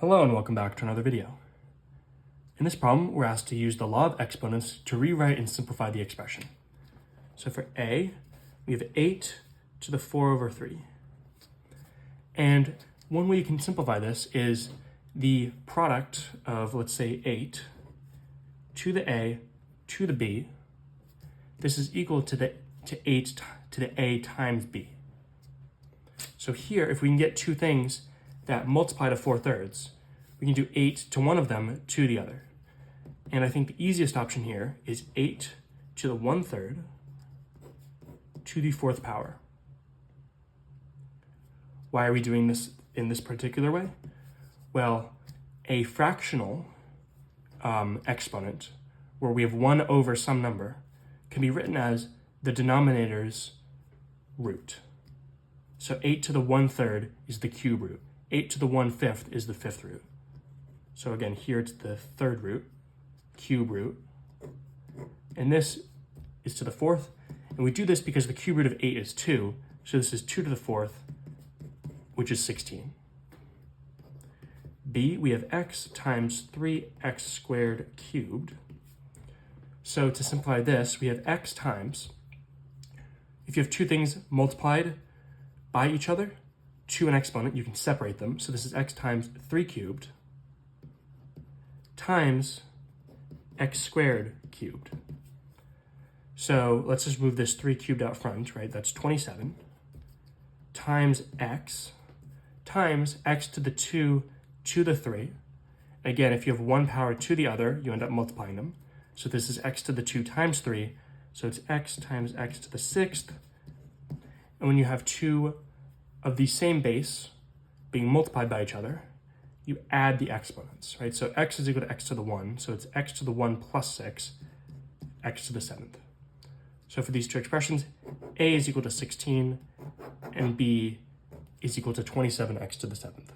Hello and welcome back to another video. In this problem, we're asked to use the law of exponents to rewrite and simplify the expression. So for a, we have 8 to the 4 over 3. And one way you can simplify this is the product of, let's say, 8 to the a to the b. This is equal to 8 to the a times b. So here, if we can get two things that multiply to 4/3, we can do 8 to one of them to the other. And I think the easiest option here is 8 to the 1/3 to the 4th power. Why are we doing this in this particular way? Well, a fractional exponent, where we have 1 over some number, can be written as the denominator's root. So 8 to the 1/3 is the cube root. 8 to the 1/5 is the 5th root. So again, here it's the 3rd root, cube root. And this is to the 4th. And we do this because the cube root of 8 is 2. So this is 2 to the 4th, which is 16. B, we have x times 3x squared cubed. So to simplify this, we have x times, if you have two things multiplied by each other to an exponent, you can separate them. So this is x times 3 cubed times x squared cubed. So let's just move this 3 cubed out front, right? That's 27 times x to the 2 to the 3. Again, if you have one power to the other, you end up multiplying them. So this is x to the 2 times 3. So it's x times x to the 6th. And when you have two of the same base being multiplied by each other, you add the exponents, right? So x is equal to x to the 1. So it's x to the 1 plus 6, x to the 7th. So for these two expressions, a is equal to 16 and b is equal to 27x to the 7th.